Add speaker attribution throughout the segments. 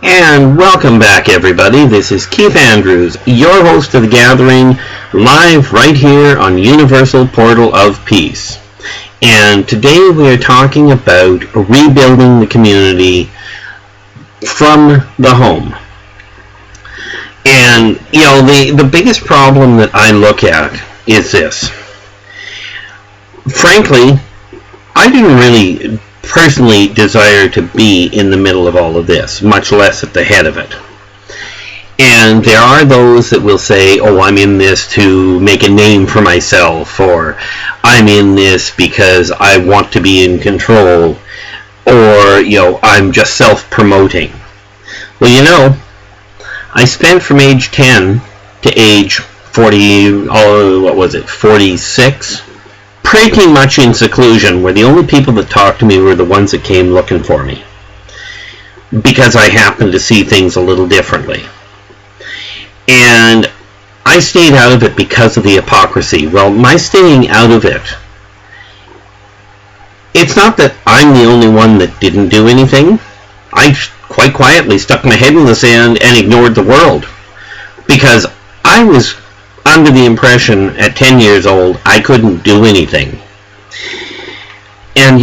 Speaker 1: And welcome back, everybody. This is Keith Andrews, your host of The Gathering, live right here on Universal Portal of Peace. And today we are talking about rebuilding the community from the home. And, the biggest problem that I look at is this. Frankly, I didn't really personally desire to be in the middle of all of this, much less at the head of it. And there are those that will say, oh, I'm in this to make a name for myself, or I'm in this because I want to be in control, or, I'm just self-promoting. Well, I spent from age 10 to age 46, pretty much in seclusion, where the only people that talked to me were the ones that came looking for me, because I happened to see things a little differently. And I stayed out of it because of the hypocrisy. Well, my staying out of it, it's not that I'm the only one that didn't do anything. I quite quietly stuck my head in the sand and ignored the world, because I was under the impression at 10 years old I couldn't do anything. And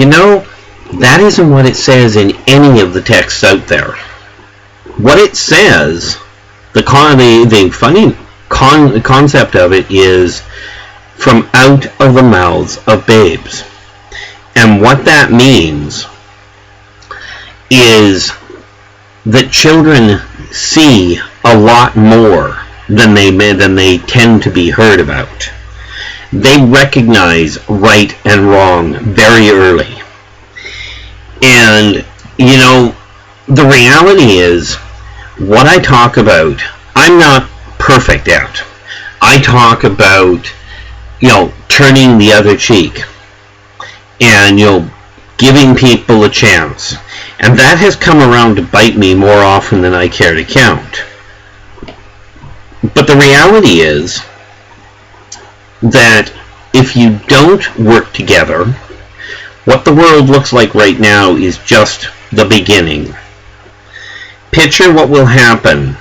Speaker 1: that isn't what it says in any of the texts out there. What it says, the funny concept of it is from out of the mouths of babes. And what that means is that children see a lot more than they tend to be heard about. They recognize right and wrong very early. And, the reality is, what I talk about, I'm not perfect at. I talk about, turning the other cheek. And, giving people a chance. And that has come around to bite me more often than I care to count. But the reality is that if you don't work together, what the world looks like right now is just the beginning. Picture what will happen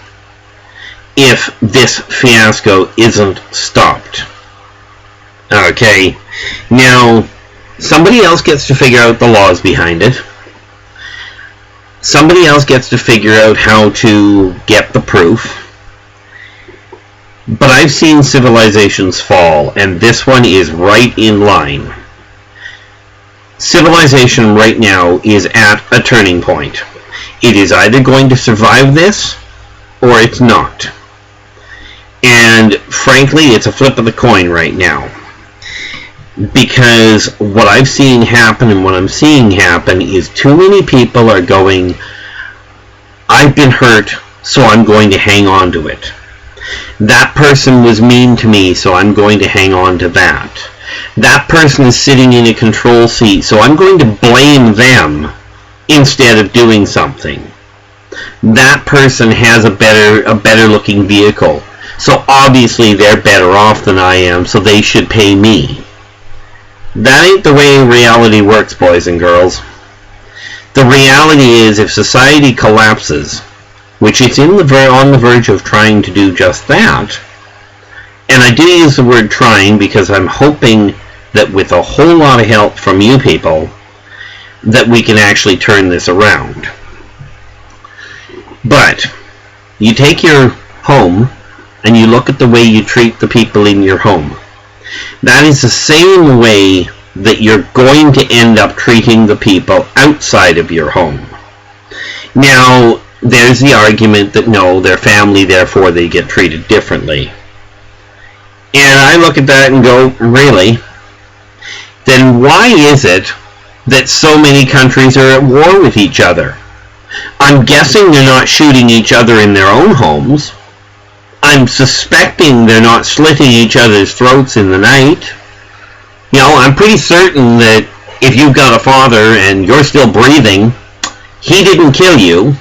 Speaker 1: if this fiasco isn't stopped. Okay, now somebody else gets to figure out the laws behind it. Somebody else gets to figure out how to get the proof. But I've seen civilizations fall, and this one is right in line. Civilization right now is at a turning point. It is either going to survive this, or it's not. And frankly, it's a flip of the coin right now. Because what I've seen happen and what I'm seeing happen is too many people are going, I've been hurt, so I'm going to hang on to it. That person was mean to me, so I'm going to hang on to that. That person is sitting in a control seat, so I'm going to blame them instead of doing something. That person has a better looking vehicle, so obviously they're better off than I am, so they should pay me. That ain't the way reality works, boys and girls. The reality is, if society collapses, which it's on the verge of trying to do just that. And I do use the word trying because I'm hoping that with a whole lot of help from you people, that we can actually turn this around. But you take your home and you look at the way you treat the people in your home. That is the same way that you're going to end up treating the people outside of your home. Now, there's the argument that no, they're family, therefore they get treated differently. And I look at that and go, really? Then why is it that so many countries are at war with each other? I'm guessing they're not shooting each other in their own homes. I'm suspecting they're not slitting each other's throats in the night. I'm pretty certain that if you've got a father and you're still breathing, he didn't kill you.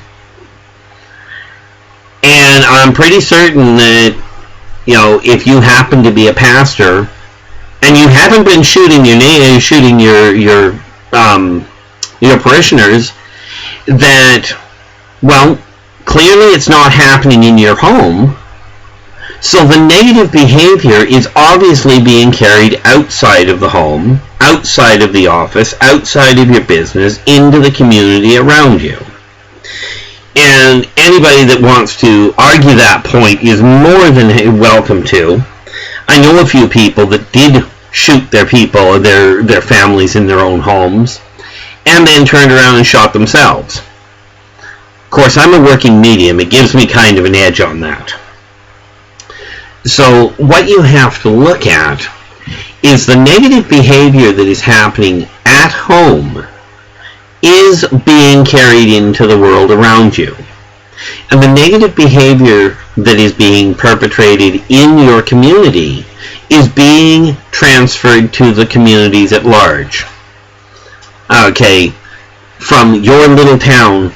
Speaker 1: And I'm pretty certain that, if you happen to be a pastor and you haven't been shooting your parishioners, that Well, clearly it's not happening in your home, so the negative behavior is obviously being carried outside of the home, outside of the office, outside of your business, into the community around you. And anybody that wants to argue that point is more than welcome to. I know a few people that did shoot their people, their families in their own homes, and then turned around and shot themselves. Of course, I'm a working medium. It gives me kind of an edge on that. So what you have to look at is the negative behavior that is happening at home is being carried into the world around you. And the negative behavior that is being perpetrated in your community is being transferred to the communities at large. Okay, from your little town,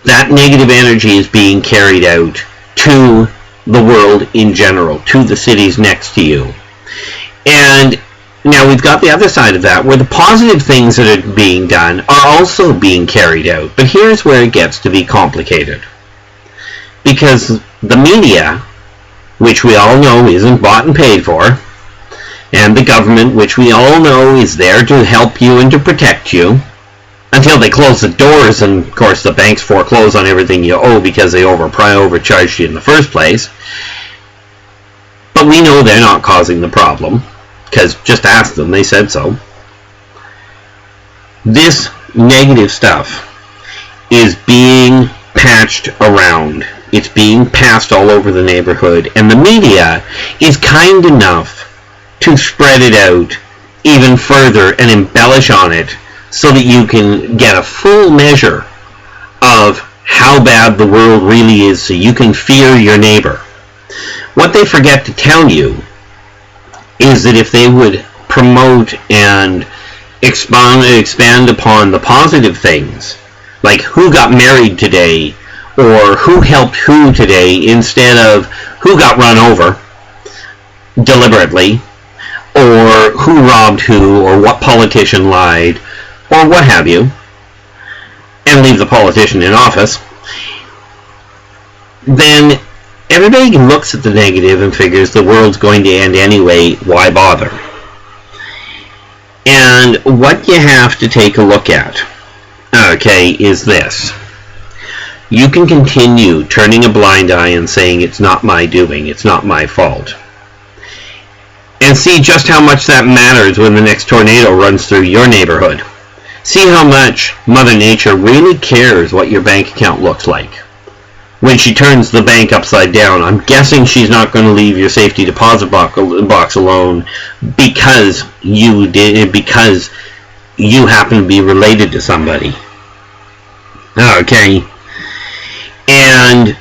Speaker 1: that negative energy is being carried out to the world in general, to the cities next to you. And now we've got the other side of that, where the positive things that are being done are also being carried out. But here's where it gets to be complicated. Because the media, which we all know isn't bought and paid for, and the government, which we all know is there to help you and to protect you, until they close the doors, and of course the banks foreclose on everything you owe because they overcharged you in the first place. But we know they're not causing the problem, because just ask them, they said so. This negative stuff is being patched around. It's being passed all over the neighborhood, and the media is kind enough to spread it out even further and embellish on it so that you can get a full measure of how bad the world really is, so you can fear your neighbor. What they forget to tell you is that if they would promote and expand upon the positive things, like who got married today, or who helped who today, instead of who got run over deliberately, or who robbed who, or what politician lied, or what have you, and leave the politician in office, then everybody looks at the negative and figures the world's going to end anyway, why bother? And what you have to take a look at, okay, is this. You can continue turning a blind eye and saying it's not my doing, it's not my fault, and see just how much that matters when the next tornado runs through your neighborhood. See how much Mother Nature really cares what your bank account looks like. When she turns the bank upside down, I'm guessing she's not going to leave your safety deposit box alone because you happen to be related to somebody. Okay. And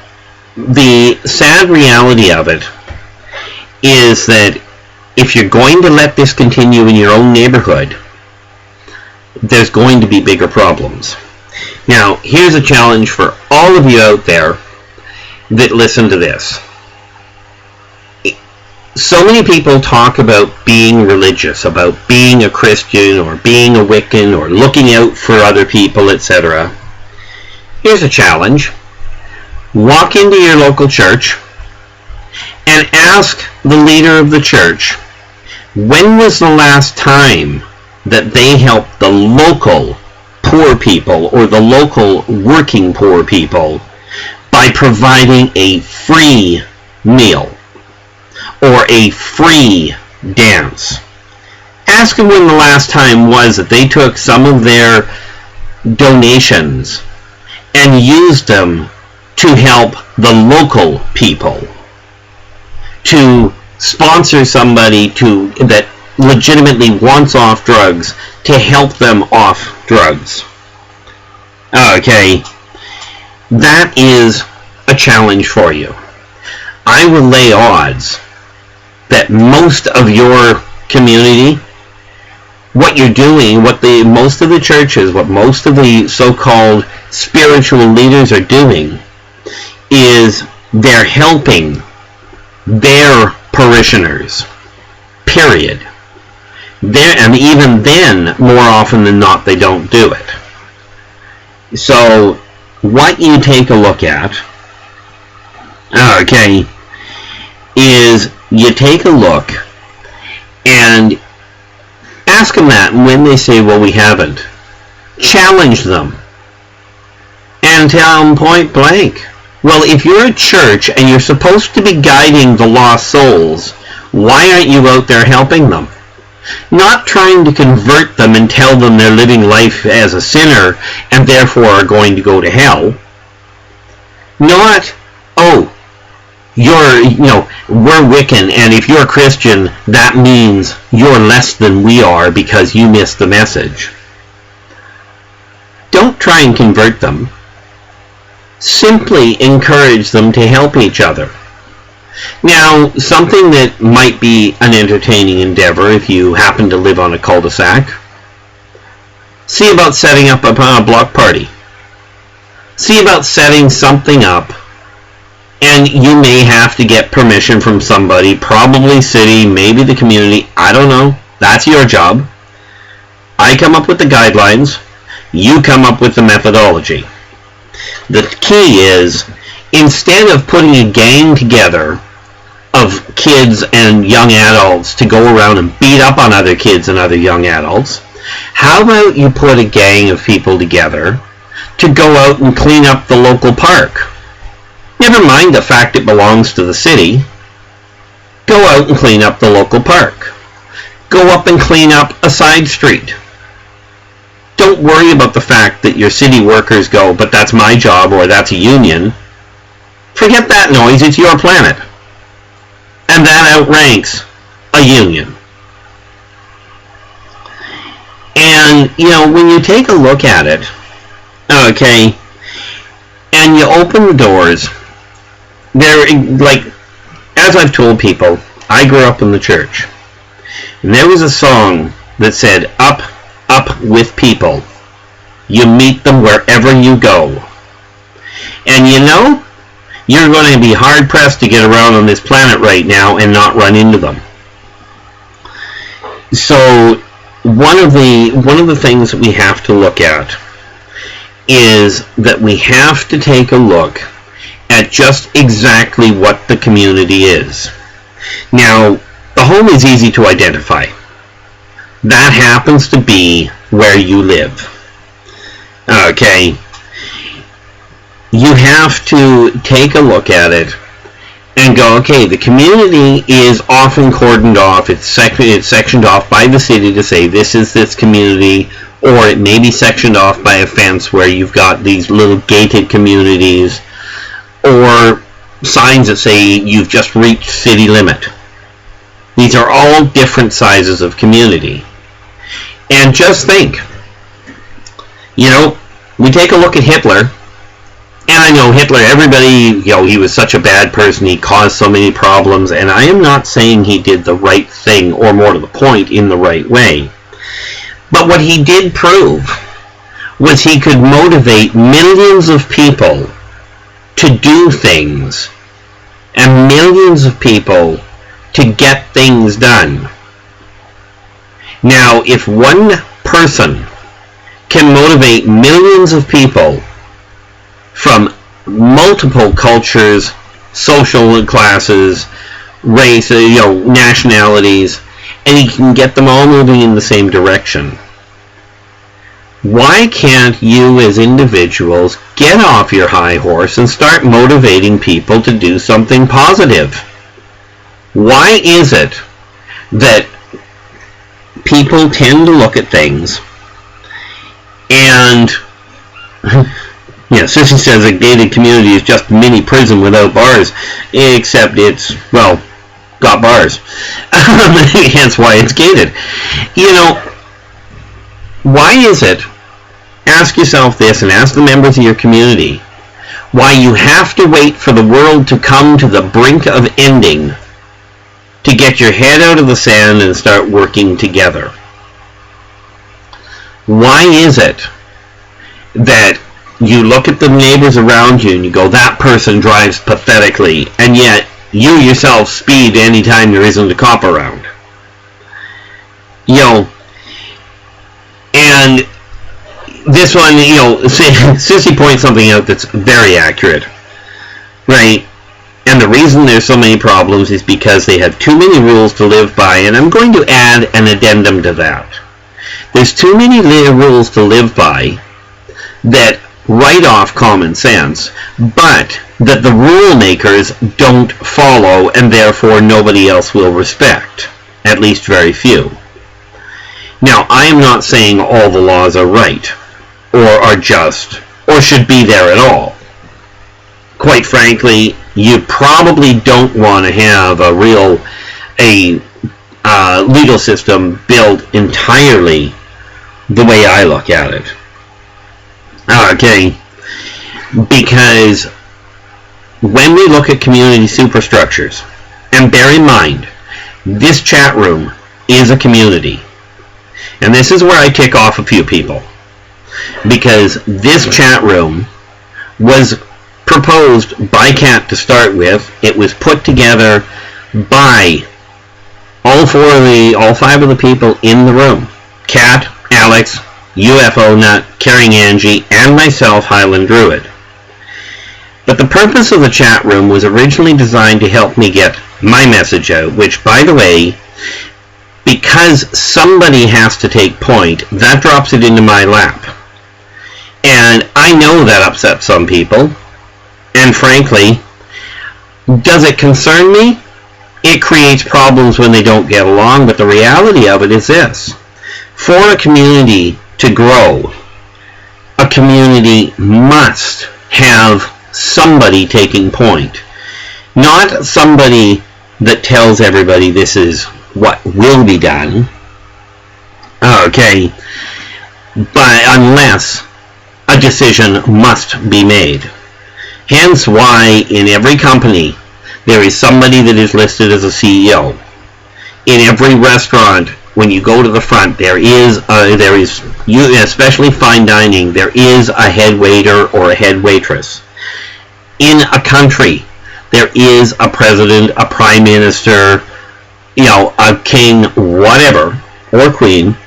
Speaker 1: the sad reality of it is that if you're going to let this continue in your own neighborhood, there's going to be bigger problems. Now, here's a challenge for all of you out there that listen to this. So many people talk about being religious, about being a Christian or being a Wiccan or looking out for other people, etc. Here's a challenge. Walk into your local church and ask the leader of the church, when was the last time that they helped the local poor people or the local working poor people by providing a free meal or a free dance. Ask them when the last time was that they took some of their donations and used them to help the local people, to sponsor somebody that legitimately wants off drugs, to help them off drugs. Okay, that is a challenge for you. I will lay odds that most of your community, what you're doing, most of the churches, what most of the so-called spiritual leaders are doing, is they're helping their parishioners. Period. And even then, more often than not, they don't do it. So what you take a look at, okay, is you take a look and ask them that, and when they say, well, we haven't, challenge them and tell them point blank, well, if you're a church and you're supposed to be guiding the lost souls, why aren't you out there helping them? Not trying to convert them and tell them they're living life as a sinner and therefore are going to go to hell. Not, oh, we're Wiccan, and if you're a Christian, that means you're less than we are because you missed the message. Don't try and convert them. Simply encourage them to help each other. Now, something that might be an entertaining endeavor if you happen to live on a cul-de-sac, see about setting up a block party. See about setting something up, and you may have to get permission from somebody, probably city, maybe the community, I don't know. That's your job. I come up with the guidelines, you come up with the methodology. The key is, instead of putting a gang together of kids and young adults to go around and beat up on other kids and other young adults, how about you put a gang of people together to go out and clean up the local park? Never mind the fact it belongs to the city. Go out and clean up the local park. Go up and clean up a side street. Don't worry about the fact that your city workers go, but that's my job, or that's a union. Forget that noise, it's your planet. And that outranks a union. And, when you take a look at it, okay, and you open the doors, as I've told people, I grew up in the church. And there was a song that said, up, up with people. You meet them wherever you go. And you're going to be hard-pressed to get around on this planet right now and not run into them. So one of the things that we have to look at is that we have to take a look at just exactly what the community is. Now, the home is easy to identify. That happens to be where you live. Okay. You have to take a look at it and go, okay, the community is often cordoned off. It's sectioned off by the city to say this is this community, or it may be sectioned off by a fence where you've got these little gated communities, or signs that say you've just reached city limit. These are all different sizes of community. And just think, we take a look at Hitler. And I know Hitler, everybody, he was such a bad person, he caused so many problems, and I am not saying he did the right thing, or more to the point, in the right way. But what he did prove was he could motivate millions of people to do things, and millions of people to get things done. Now, if one person can motivate millions of people from multiple cultures, social classes, race, nationalities, and he can get them all moving in the same direction, why can't you as individuals get off your high horse and start motivating people to do something positive? Why is it that people tend to look at things and Sissy says a gated community is just a mini prison without bars, except it's, got bars. Hence why it's gated. Why is it, ask yourself this, and ask the members of your community, why you have to wait for the world to come to the brink of ending to get your head out of the sand and start working together? Why is it that you look at the neighbors around you and you go, that person drives pathetically, and yet you yourself speed anytime there isn't a cop around? And this one, Sissy points something out that's very accurate, right? And the reason there's so many problems is because they have too many rules to live by, and I'm going to add an addendum to that. There's too many rules to live by that write off common sense, but that the rule makers don't follow, and therefore nobody else will respect, at least very few. Now, I am not saying all the laws are right, or are just, or should be there at all. Quite frankly, you probably don't want to have a legal system built entirely the way I look at it. Okay, because when we look at community superstructures, and bear in mind, this chat room is a community, and this is where I tick off a few people, because this chat room was proposed by Kat to start with. It was put together by all five of the people in the room: Kat, Alex, UFO Nut, Carrying Angie, and myself, Highland Druid. But the purpose of the chat room was originally designed to help me get my message out, which, by the way, because somebody has to take point, that drops it into my lap. And I know that upsets some people, and frankly, does it concern me? It creates problems when they don't get along, but the reality of it is this: for a community to grow, a community must have somebody taking point. Not somebody that tells everybody this is what will be done. Okay, but unless a decision must be made. Hence why in every company there is somebody that is listed as a CEO. In every restaurant, when you go to the front, there is, especially fine dining, there is a head waiter or a head waitress. In a country, there is a president, a prime minister, a king, whatever, or queen.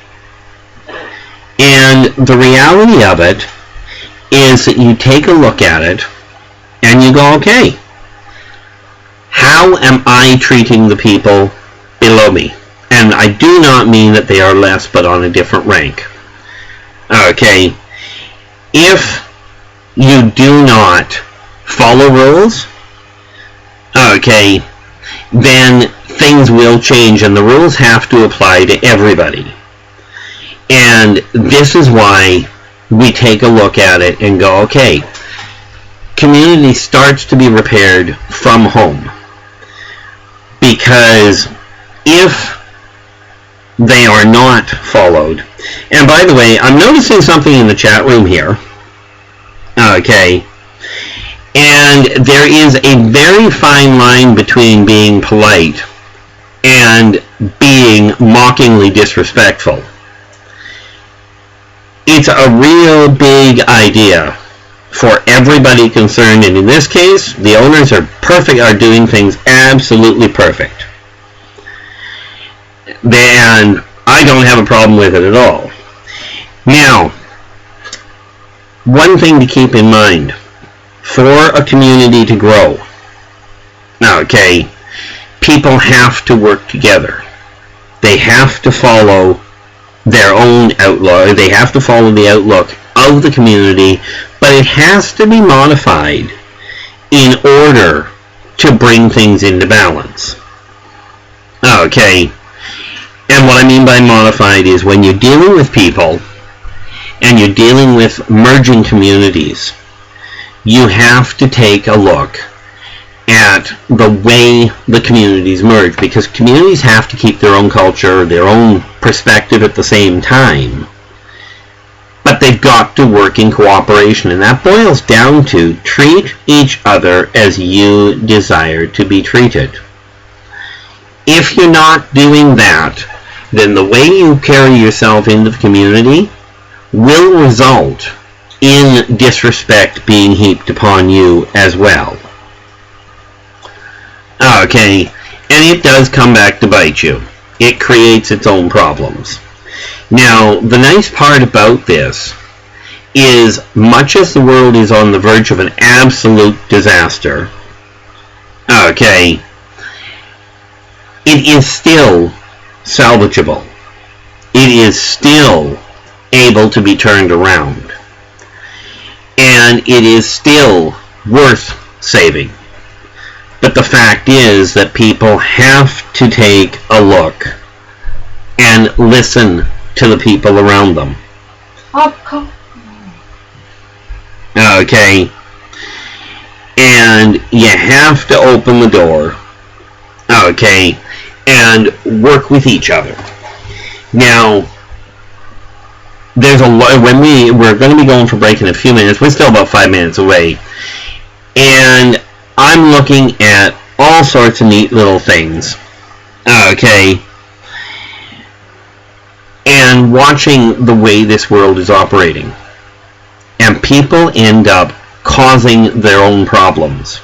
Speaker 1: And the reality of it is that you take a look at it and you go, okay, how am I treating the people below me? And I do not mean that they are less, but on a different rank. Okay, if you do not follow rules, okay, then things will change, and the rules have to apply to everybody. And this is why we take a look at it and go, okay, community starts to be repaired from home. Because if they are not followed, and by the way, I'm noticing something in the chat room here, okay, and there is a very fine line between being polite and being mockingly disrespectful. It's a real big idea for everybody concerned, and in this case, the owners are doing things absolutely perfect. And I don't have a problem with it at all. Now, one thing to keep in mind, for a community to grow, okay, people have to work together. They have to follow their own outlook. They have to follow the outlook of the community, but it has to be modified in order to bring things into balance. Okay, and what I mean by modified is when you're dealing with people and you're dealing with merging communities, you have to take a look at the way the communities merge, because communities have to keep their own culture, their own perspective at the same time. But they've got to work in cooperation, and that boils down to treat each other as you desire to be treated. If you're not doing that, then the way you carry yourself into the community will result in disrespect being heaped upon you as well. Okay, and it does come back to bite you. It creates its own problems. Now, the nice part about this is, much as the world is on the verge of an absolute disaster, okay, it is still salvageable. It is still able to be turned around. And it is still worth saving. But the fact is that people have to take a look and listen to the people around them. Okay? And you have to open the door, okay, and work with each other. Now, there's a lot, we're going to be going for break in a few minutes. We're still about 5 minutes away. And I'm looking at all sorts of neat little things, okay, and watching the way this world is operating. And people end up causing their own problems.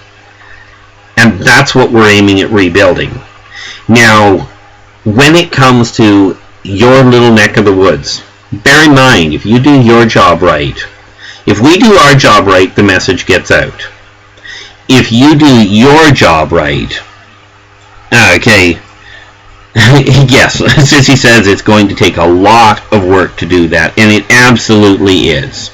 Speaker 1: And that's what we're aiming at rebuilding. Now, when it comes to your little neck of the woods, bear in mind, if you do your job right, if we do our job right, the message gets out. If you do your job right, okay, yes, Sissy says it's going to take a lot of work to do that, and it absolutely is.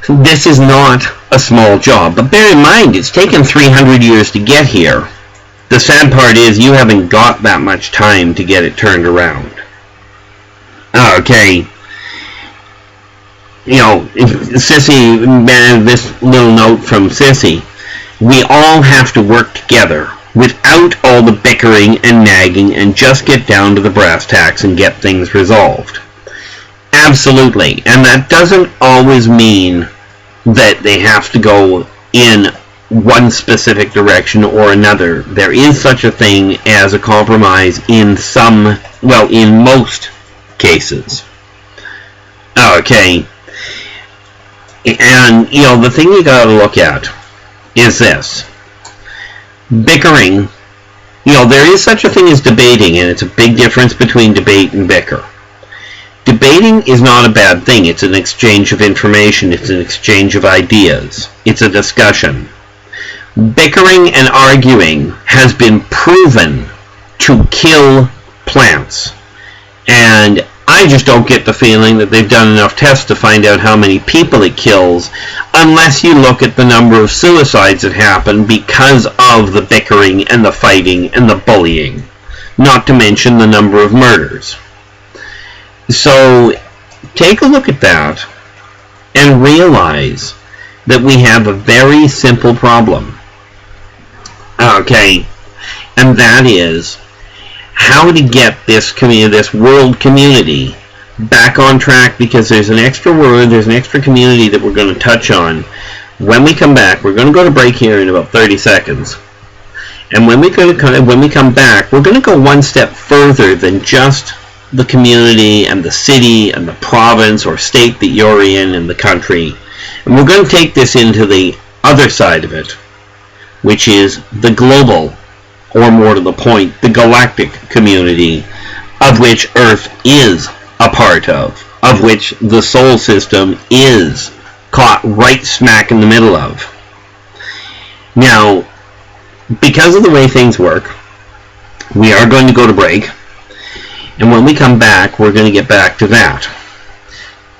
Speaker 1: This is not a small job, but bear in mind, it's taken 300 years to get here. The sad part is you haven't got that much time to get it turned around. Okay. You know, Sissy, this little note from Sissy, we all have to work together without all the bickering and nagging and just get down to the brass tacks and get things resolved. Absolutely. And that doesn't always mean that they have to go in one specific direction or another. There is such a thing as a compromise in in most cases. Okay. And, you know, the thing you gotta look at is this. Bickering, you know, there is such a thing as debating, and it's a big difference between debate and bicker. Debating is not a bad thing. It's an exchange of information. It's an exchange of ideas. It's a discussion. Bickering and arguing has been proven to kill plants. And I just don't get the feeling that they've done enough tests to find out how many people it kills, unless you look at the number of suicides that happen because of the bickering and the fighting and the bullying, not to mention the number of murders. So take a look at that and realize that we have a very simple problem. Okay, and that is how to get this world community back on track, because there's an extra word, there's an extra community that we're going to touch on. When we come back, we're going to go to break here in about 30 seconds. And when we come back, we're going to go one step further than just the community and the city and the province or state that you're in and the country. And we're going to take this into the other side of it, which is the global, or more to the point, the galactic community, of which Earth is a part of which the Sol system is caught right smack in the middle of. Now, because of the way things work, we are going to go to break, and when we come back, we're going to get back to that.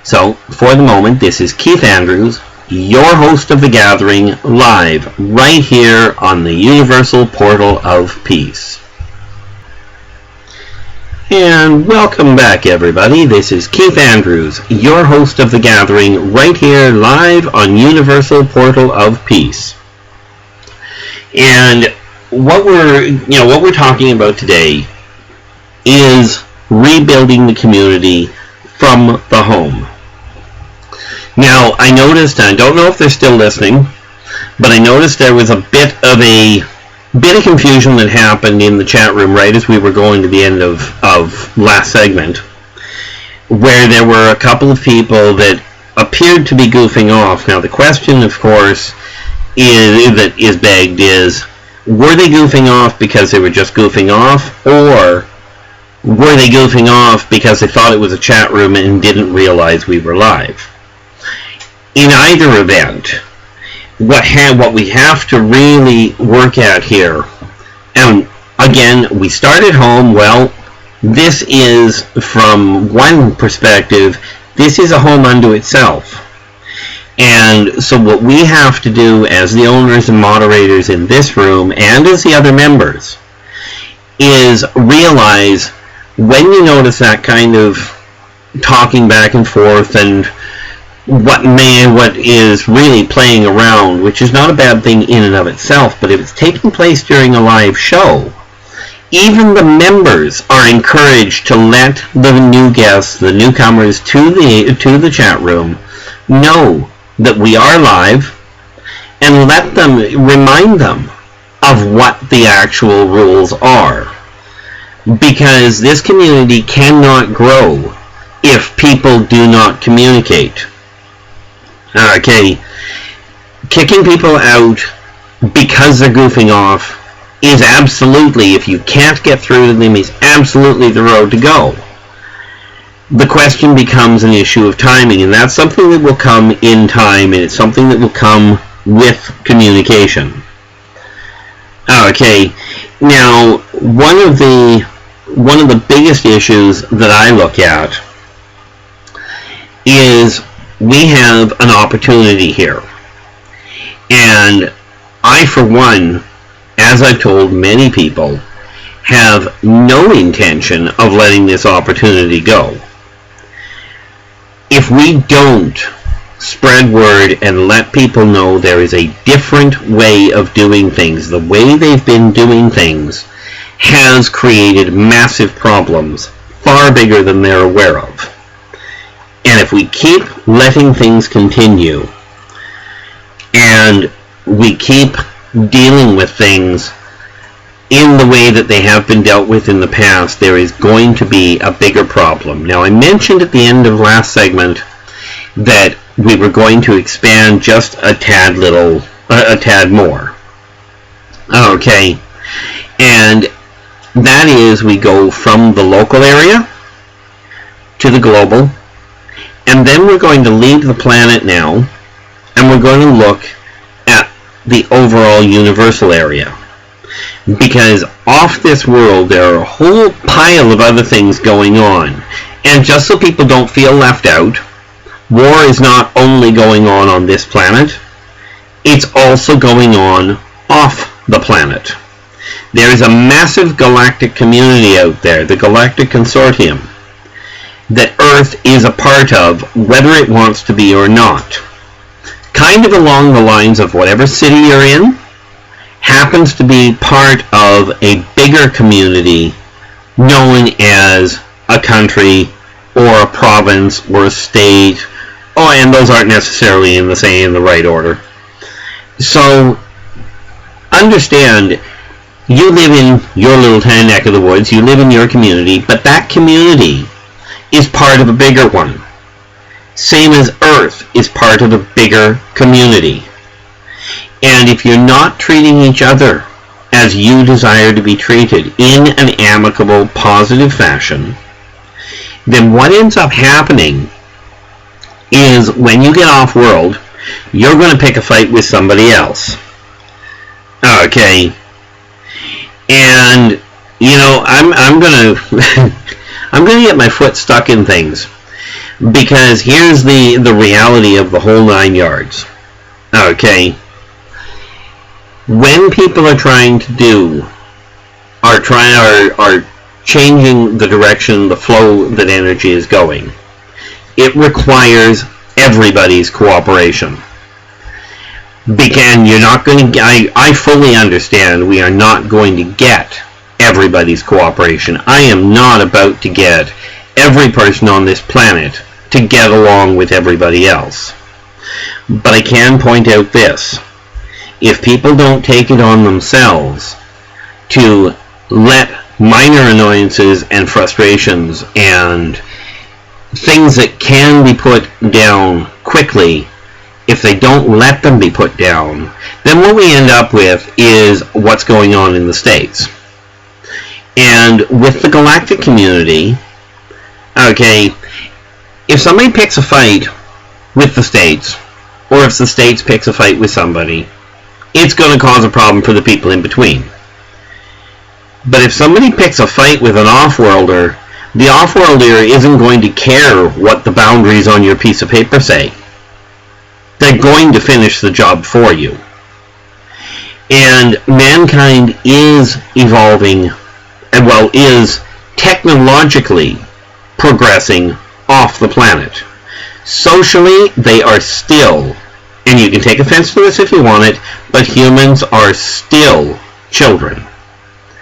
Speaker 1: So, for the moment, this is Keith Andrews, your host of The Gathering, live right here on the Universal Portal of Peace. And welcome back, everybody. This is Keith Andrews, your host of The Gathering, right here live on Universal Portal of Peace. And what we're talking about today is rebuilding the community from the home. Now, I noticed, I don't know if they're still listening, but I noticed there was a bit of confusion that happened in the chat room right as we were going to the end of last segment, where there were a couple of people that appeared to be goofing off. Now, the question, of course, is begged is, were they goofing off because they were just goofing off, or Were they goofing off because they thought it was a chat room and didn't realize we were live? In either event, what we have to really work at here, and again, we start at home. Well, this is, from one perspective, this is a home unto itself. And so what we have to do as the owners and moderators in this room, and as the other members, is realize when you notice that kind of talking back and forth and what is really playing around, which is not a bad thing in and of itself, but if it's taking place during a live show, even the members are encouraged to let the new guests, the newcomers to the chat room, know that we are live, and let them, remind them of what the actual rules are. Because this community cannot grow if people do not communicate. Okay, kicking people out because they're goofing off is absolutely, if you can't get through to them, is absolutely the road to go. The question becomes an issue of timing, and that's something that will come in time, and it's something that will come with communication. Okay, now one of the biggest issues that I look at is we have an opportunity here, and I, for one, as I've told many people, have no intention of letting this opportunity go. If we don't spread word and let people know there is a different way of doing things, the way they've been doing things has created massive problems, far bigger than they're aware of. And if we keep letting things continue, and we keep dealing with things in the way that they have been dealt with in the past, there is going to be a bigger problem. Now, I mentioned at the end of last segment that we were going to expand just a tad more. Okay, and that is, we go from the local area to the global, and then we're going to leave the planet now, and we're going to look at the overall universal area. Because off this world, there are a whole pile of other things going on. And just so people don't feel left out, war is not only going on this planet, it's also going on off the planet. There is a massive galactic community out there, the Galactic Consortium, that Earth is a part of, whether it wants to be or not. Kind of along the lines of whatever city you're in happens to be part of a bigger community known as a country or a province or a state. Oh, and those aren't necessarily in the right order. So understand, you live in your little tiny neck of the woods, you live in your community, but that community is part of a bigger one. Same as Earth is part of a bigger community. And if you're not treating each other as you desire to be treated in an amicable, positive fashion, then what ends up happening is when you get off-world, you're going to pick a fight with somebody else. Okay. And, you know, I'm going to I'm going to get my foot stuck in things, because here's the reality of the whole 9 yards. Okay. When people are trying to are changing the direction, the flow that energy is going, it requires everybody's cooperation. Because you're not going to, I fully understand we are not going to get everybody's cooperation. I am not about to get every person on this planet to get along with everybody else. But I can point out this. If people don't take it on themselves to let minor annoyances and frustrations and things that can be put down quickly, if they don't let them be put down, then what we end up with is what's going on in the States. And with the galactic community, okay, if somebody picks a fight with the states, or if the states picks a fight with somebody, it's going to cause a problem for the people in between. But if somebody picks a fight with an off-worlder, the off-worlder isn't going to care what the boundaries on your piece of paper say. They're going to finish the job for you. And mankind is evolving, well, is technologically progressing off the planet. Socially, they are still, and you can take offense to this if you want it, but humans are still children.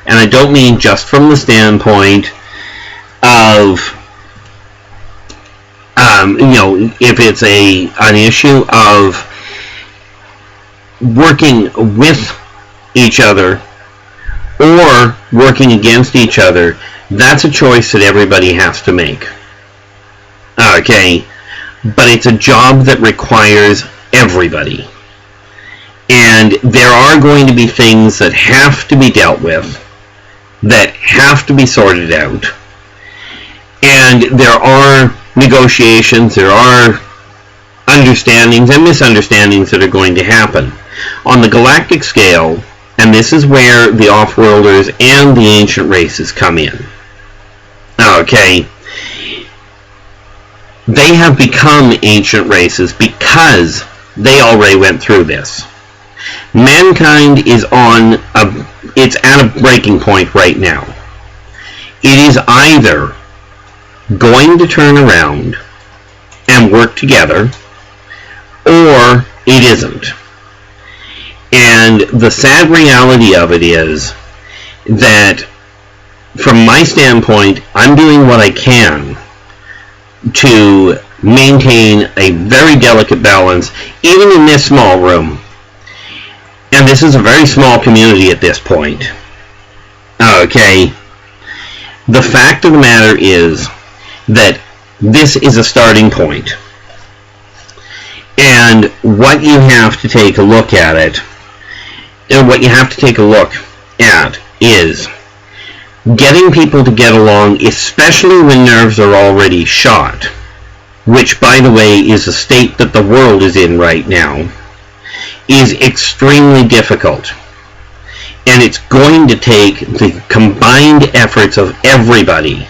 Speaker 1: And I don't mean just from the standpoint of, if it's an issue of working with each other or working against each other. That's a choice that everybody has to make. Okay, but it's a job that requires everybody. And there are going to be things that have to be dealt with, that have to be sorted out. And there are negotiations, there are understandings and misunderstandings that are going to happen. On the galactic scale, and this is where the off-worlders and the ancient races come in. Okay, they have become ancient races because they already went through this. Mankind is it's at a breaking point right now. It is either going to turn around and work together, or it isn't. And the sad reality of it is that, from my standpoint, I'm doing what I can to maintain a very delicate balance, even in this small room. And this is a very small community at this point. Okay. The fact of the matter is that this is a starting point. And what you have to take a look at it, and what you have to take a look at is getting people to get along, especially when nerves are already shot, which, by the way, is a state that the world is in right now, is extremely difficult. And it's going to take the combined efforts of everybody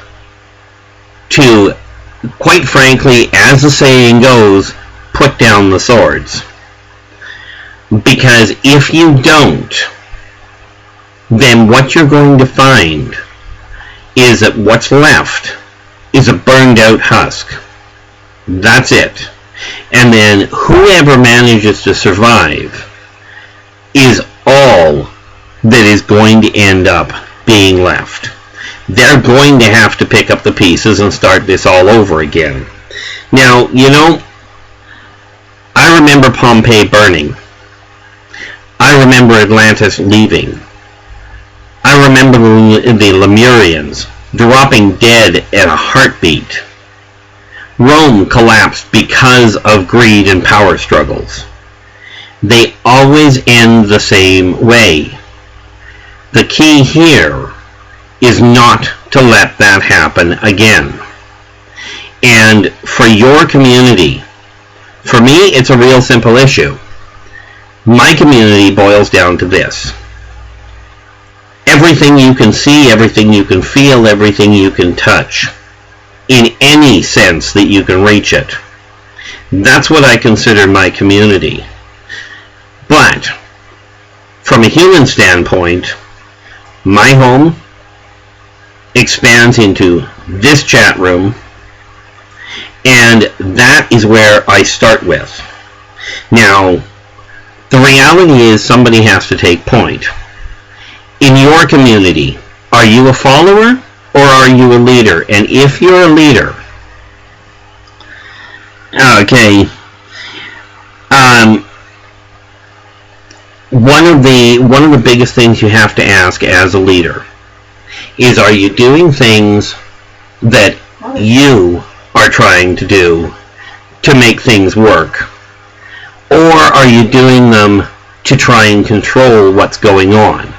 Speaker 1: to, quite frankly, as the saying goes, put down the swords. Because if you don't, then what you're going to find is that what's left is a burned out husk. That's it. And then whoever manages to survive is all that is going to end up being left. They're going to have to pick up the pieces and start this all over again. Now, I remember Pompeii burning. I remember Atlantis leaving. I remember the Lemurians dropping dead at a heartbeat. Rome collapsed because of greed and power struggles. They always end the same way. The key here is not to let that happen again. And for your community, for me, it's a real simple issue. My community boils down to this. Everything you can see, everything you can feel, everything you can touch, in any sense that you can reach it. That's what I consider my community. But, from a human standpoint, my home expands into this chat room, and that is where I start with. Now, the reality is somebody has to take point. In your community, are you a follower or are you a leader? And if you're a leader, okay, one of the biggest things you have to ask as a leader is, are you doing things that you are trying to do to make things work? Or are you doing them to try and control what's going on?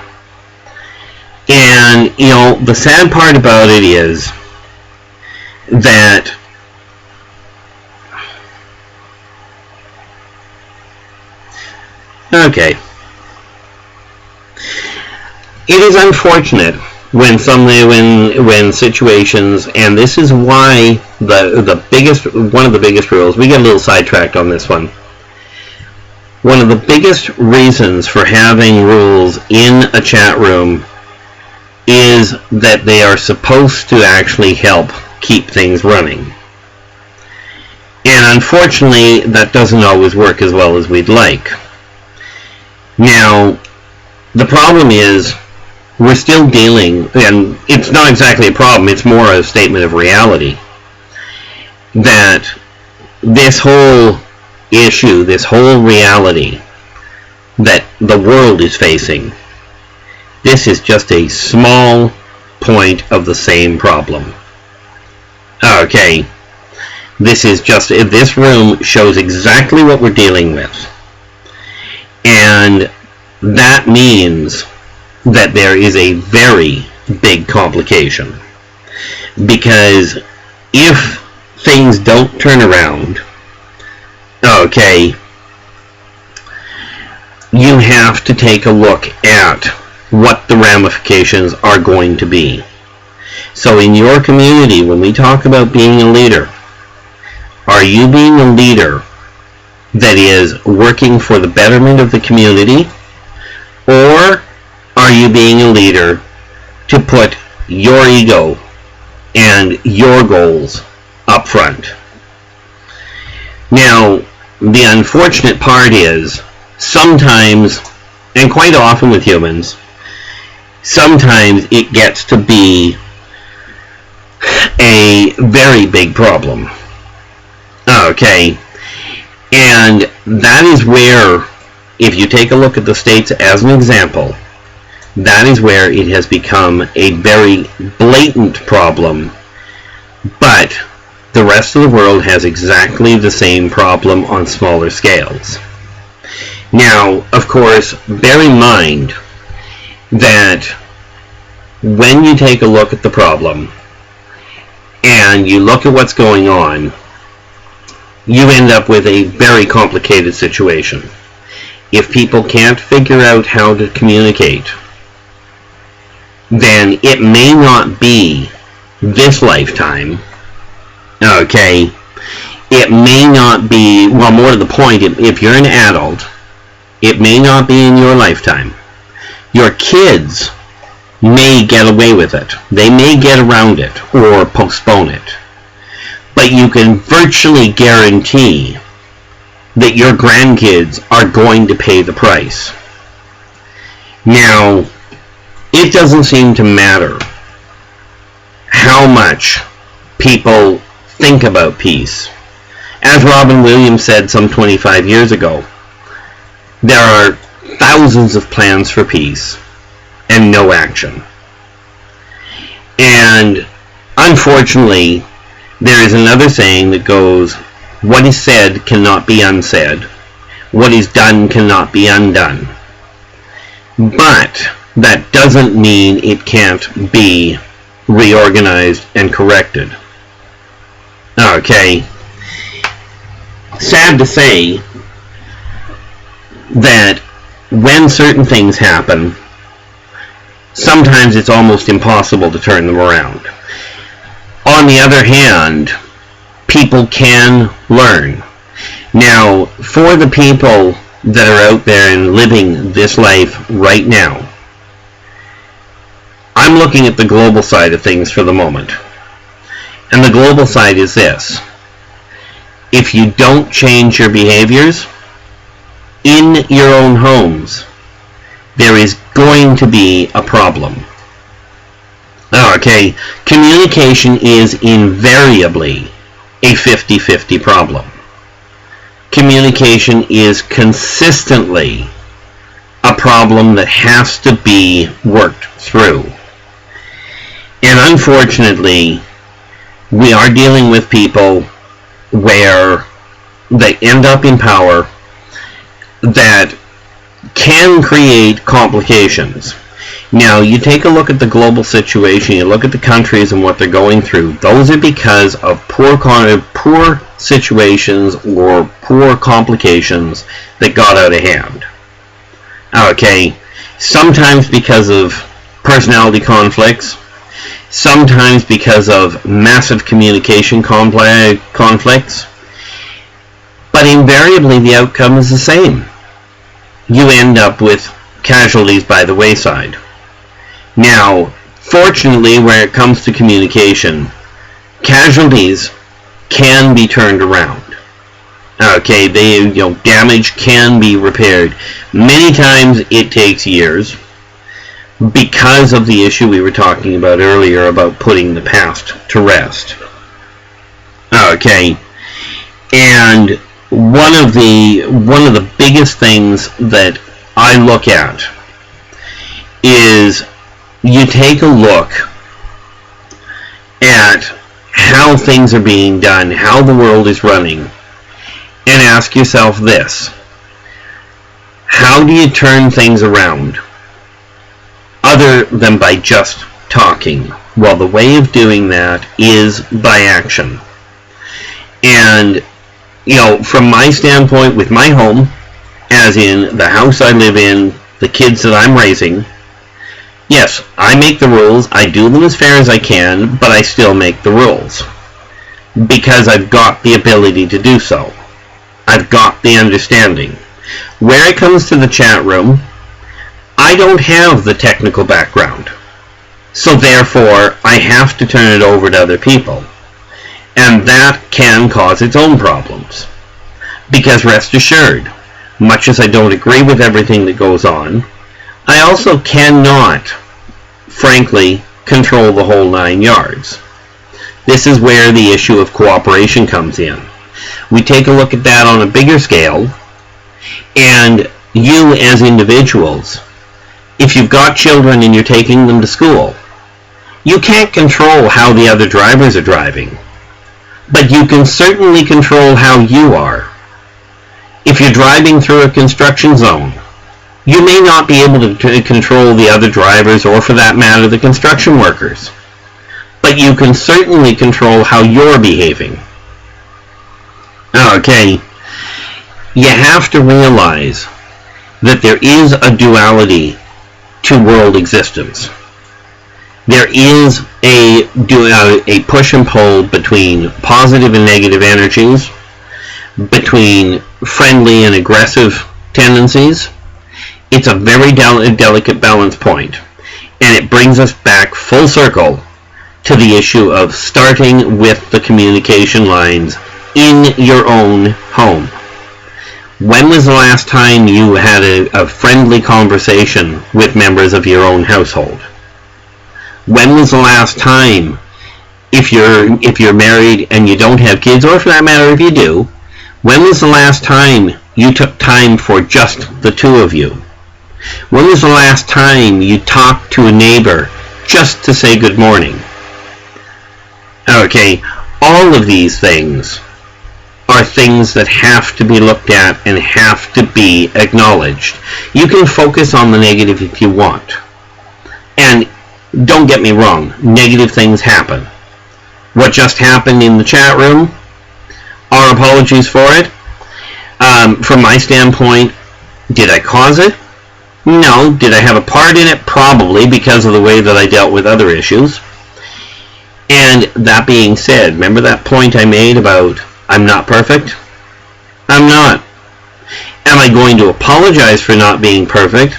Speaker 1: And, you know, the sad part about it is that okay, it is unfortunate when situations, and this is why one of the biggest rules, we get a little sidetracked on this one. One of the biggest reasons for having rules in a chat room is that they are supposed to actually help keep things running. And unfortunately, that doesn't always work as well as we'd like. Now, the problem is, we're still dealing, and it's not exactly a problem, it's more a statement of reality, that this whole issue, this whole reality that the world is facing, this is just a small point of the same problem. Okay, this room shows exactly what we're dealing with. And that means that there is a very big complication. Because if things don't turn around, okay, you have to take a look at what the ramifications are going to be. So in your community, when we talk about being a leader, are you being a leader that is working for the betterment of the community, or are you being a leader to put your ego and your goals up front? Now, the unfortunate part is, sometimes, and quite often with humans, sometimes it gets to be a very big problem. Okay, and that is where, if you take a look at the States as an example, that is where it has become a very blatant problem, but the rest of the world has exactly the same problem on smaller scales. Now, of course, bear in mind that when you take a look at the problem and you look at what's going on, you end up with a very complicated situation. If people can't figure out how to communicate, then it may not be this lifetime, okay? It may not be, well, more to the point, if you're an adult, it may not be in your lifetime. Your kids may get away with it. They may get around it or postpone it. But you can virtually guarantee that your grandkids are going to pay the price. Now, it doesn't seem to matter how much people think about peace. As Robin Williams said some 25 years ago, there are thousands of plans for peace and no action. And unfortunately, there is another saying that goes, what is said cannot be unsaid. What is done cannot be undone. But that doesn't mean it can't be reorganized and corrected. Okay. Sad to say that when certain things happen, sometimes it's almost impossible to turn them around. On the other hand, people can learn. Now, for the people that are out there and living this life right now, I'm looking at the global side of things for the moment. And the global side is this. If you don't change your behaviors in your own homes, there is going to be a problem. Okay, communication is invariably a 50-50 problem. Communication is consistently a problem that has to be worked through. And unfortunately, we are dealing with people where they end up in power that can create complications. Now, you take a look at the global situation, you look at the countries and what they're going through. Those are because of poor situations or poor complications that got out of hand. Okay, sometimes because of personality conflicts, sometimes because of massive communication conflicts, but invariably the outcome is the same. You end up with casualties by the wayside. Now, fortunately, when it comes to communication, casualties can be turned around. Okay, damage can be repaired. Many times it takes years because of the issue we were talking about earlier about putting the past to rest. Okay, and one of the biggest things that I look at is you take a look at how things are being done, how the world is running, and ask yourself this: how do you turn things around other than by just talking? Well, the way of doing that is by action. And, from my standpoint with my home, as in the house I live in, the kids that I'm raising, yes, I make the rules, I do them as fair as I can, but I still make the rules. Because I've got the ability to do so. I've got the understanding. Where it comes to the chat room, I don't have the technical background. So therefore, I have to turn it over to other people. And that can cause its own problems. Because rest assured, much as I don't agree with everything that goes on, I also cannot, frankly, control the whole 9 yards. This is where the issue of cooperation comes in. We take a look at that on a bigger scale, and you as individuals, if you've got children and you're taking them to school, you can't control how the other drivers are driving, but you can certainly control how you are. If you're driving through a construction zone, you may not be able to control the other drivers, or for that matter, the construction workers. But you can certainly control how you're behaving. Okay, you have to realize that there is a duality to world existence. There is a push and pull between positive and negative energies, between friendly and aggressive tendencies. It's a very delicate balance point, and it brings us back full circle to the issue of starting with the communication lines in your own home. When was the last time you had a friendly conversation with members of your own household? When was the last time, if you're married and you don't have kids, or for that matter if you do, when was the last time you took time for just the two of you? When was the last time you talked to a neighbor just to say good morning? Okay, all of these things are things that have to be looked at and have to be acknowledged. You can focus on the negative if you want. And don't get me wrong, negative things happen. What just happened in the chat room, our apologies for it. From my standpoint, did I cause it? No. Did I have a part in it? Probably, because of the way that I dealt with other issues. And that being said, remember that point I made about I'm not perfect? I'm not. Am I going to apologize for not being perfect?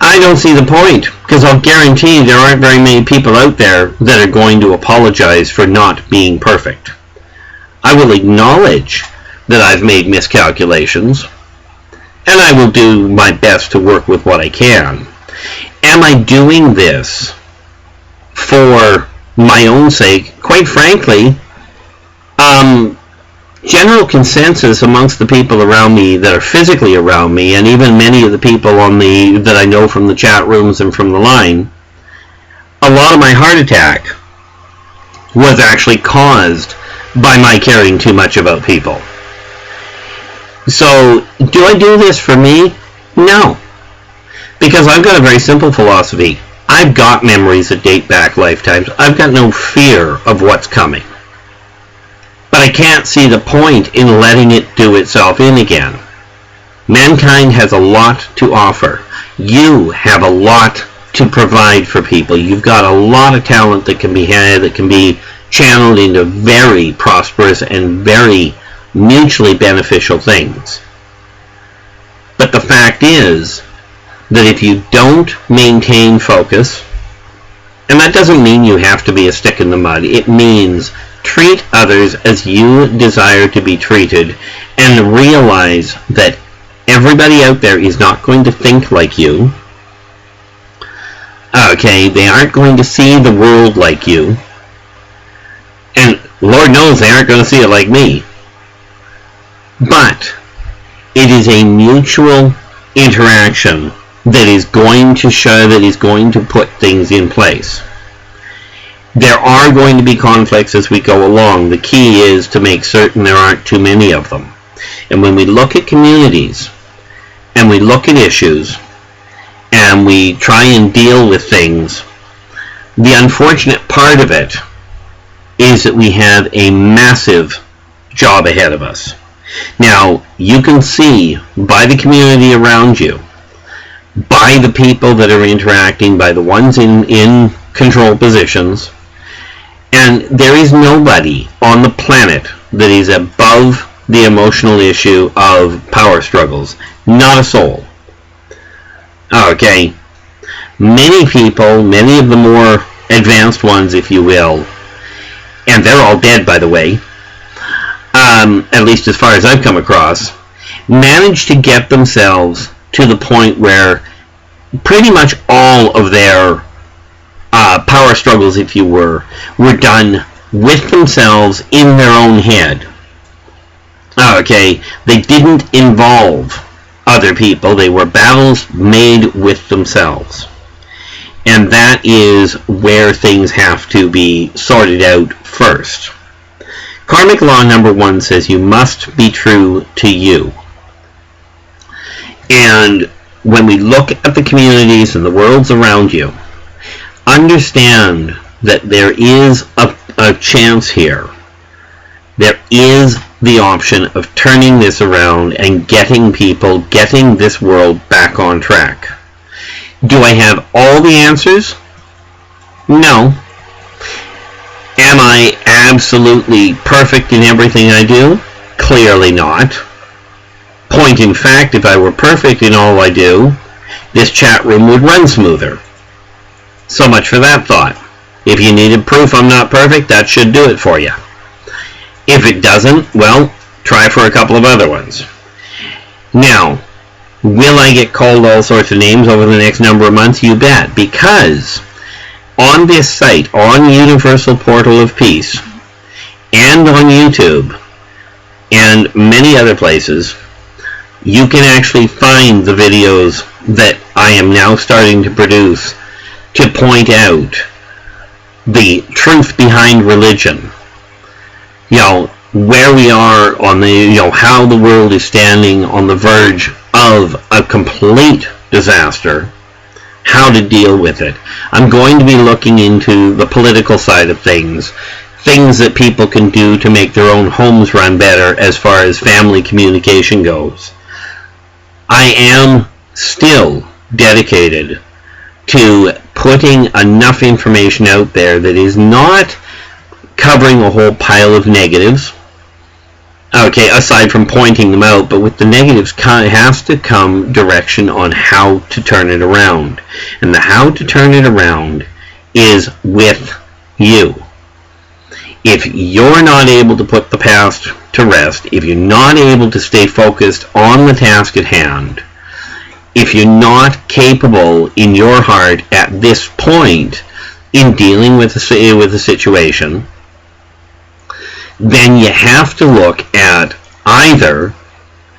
Speaker 1: I don't see the point, because I'll guarantee there aren't very many people out there that are going to apologize for not being perfect. I will acknowledge that I've made miscalculations, and I will do my best to work with what I can. Am I doing this for my own sake? Quite frankly, general consensus amongst the people around me that are physically around me, and even many of the people that I know from the chat rooms and from the line, a lot of my heart attack was actually caused by my caring too much about people. So, do I do this for me? No. Because I've got a very simple philosophy. I've got memories that date back lifetimes. I've got no fear of what's coming. But I can't see the point in letting it do itself in again. Mankind has a lot to offer. You have a lot to provide for people. You've got a lot of talent that can be had, that can be channeled into very prosperous and very mutually beneficial things. But the fact is that if you don't maintain focus, and that doesn't mean you have to be a stick in the mud, it means treat others as you desire to be treated, and realize that everybody out there is not going to think like you. Okay, they aren't going to see the world like you, and Lord knows they aren't going to see it like me. But it is a mutual interaction that is going to show, that is going to put things in place. There are going to be conflicts as we go along. The key is to make certain there aren't too many of them. And when we look at communities, and we look at issues, and we try and deal with things, the unfortunate part of it is that we have a massive job ahead of us. Now, you can see by the community around you, by the people that are interacting, by the ones in control positions, and there is nobody on the planet that is above the emotional issue of power struggles. Not a soul. Okay. Many people, many of the more advanced ones, if you will, and they're all dead, by the way, at least as far as I've come across, manage to get themselves to the point where pretty much all of their power struggles, if you were done with themselves in their own head. Okay, they didn't involve other people. They were battles made with themselves. And that is where things have to be sorted out first. Karmic law number 1 says you must be true to you. And when we look at the communities and the worlds around you, understand that there is a chance here. There is the option of turning this around and getting people, getting this world back on track. Do I have all the answers? No. Am I absolutely perfect in everything I do? Clearly not. Point in fact, if I were perfect in all I do, this chat room would run smoother. So much for that thought. If you needed proof I'm not perfect, that should do it for you. If it doesn't, well, try for a couple of other ones. Now, will I get called all sorts of names over the next number of months? You bet, because on this site, on Universal Portal of Peace, and on YouTube, and many other places, you can actually find the videos that I am now starting to produce to point out the truth behind religion. You know, where we are on the, you know, how the world is standing on the verge of a complete disaster, how to deal with it. I'm going to be looking into the political side of things, things that people can do to make their own homes run better as far as family communication goes. I am still dedicated to putting enough information out there that is not covering a whole pile of negatives. Okay, aside from pointing them out, but with the negatives has to come direction on how to turn it around. And the how to turn it around is with you. If you're not able to put the past to rest, if you're not able to stay focused on the task at hand, if you're not capable in your heart at this point in dealing with the situation, then you have to look at either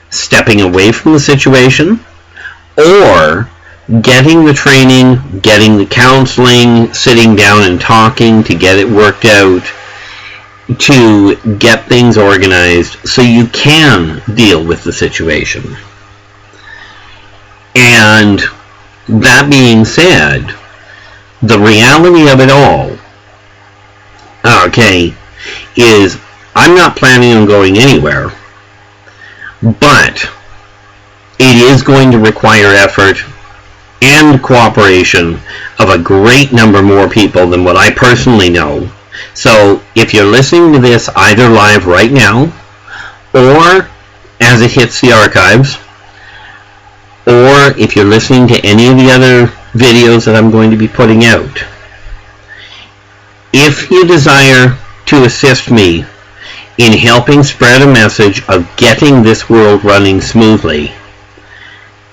Speaker 1: stepping away from the situation or getting the training, getting the counseling, sitting down and talking to get it worked out, to get things organized so you can deal with the situation. And that being said, the reality of it all, okay, is I'm not planning on going anywhere, but it is going to require effort and cooperation of a great number more people than what I personally know. So if you're listening to this either live right now, or as it hits the archives, or if you're listening to any of the other videos that I'm going to be putting out, if you desire to assist me in helping spread a message of getting this world running smoothly,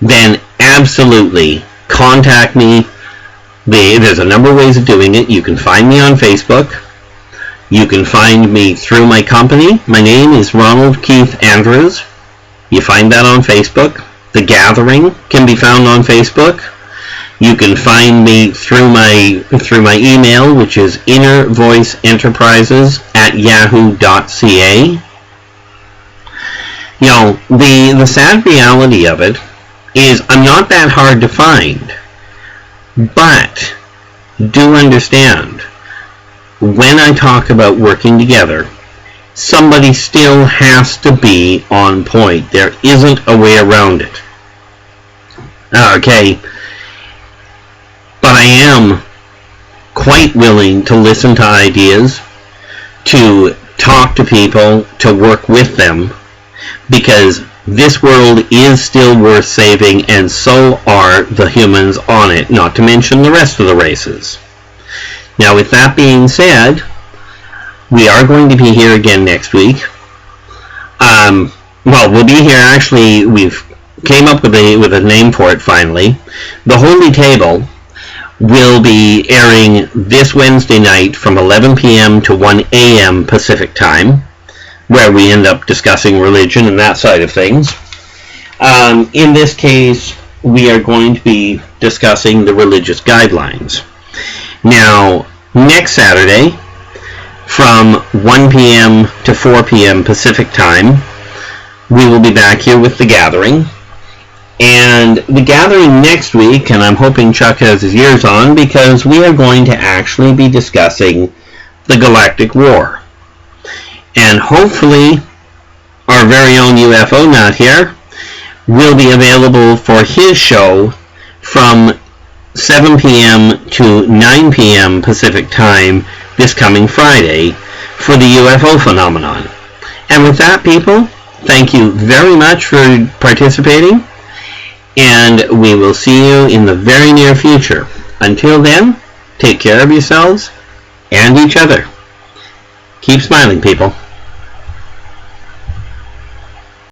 Speaker 1: then absolutely contact me. There's a number of ways of doing it. You can find me on Facebook. You can find me through my company. My name is R.Keith Andrews. You find that on Facebook. The Gathering can be found on Facebook. You can find me through my email, which is innervoiceenterprises@yahoo.ca. You know, the sad reality of it is I'm not that hard to find, but do understand, when I talk about working together, somebody still has to be on point. There isn't a way around it. Okay, but I am quite willing to listen to ideas, to talk to people, to work with them, because this world is still worth saving, and so are the humans on it, not to mention the rest of the races. Now, with that being said, we are going to be here again next week. Well, we'll be here, actually, we've came up with a name for it finally. The Holy Table will be airing this Wednesday night from 11 p.m. to 1 a.m. Pacific time, where we end up discussing religion and that side of things. In this case, we are going to be discussing the religious guidelines. Now, next Saturday, from 1 p.m. to 4 p.m. Pacific time, we will be back here with The Gathering. And The Gathering next week, and I'm hoping Chuck has his ears on, because we are going to actually be discussing the Galactic War. And hopefully, our very own UFO Nut here will be available for his show from 7 p.m. to 9 p.m. Pacific time this coming Friday for the UFO phenomenon. And with that, people, thank you very much for participating, and we will see you in the very near future. Until then, take care of yourselves and each other. Keep smiling, people.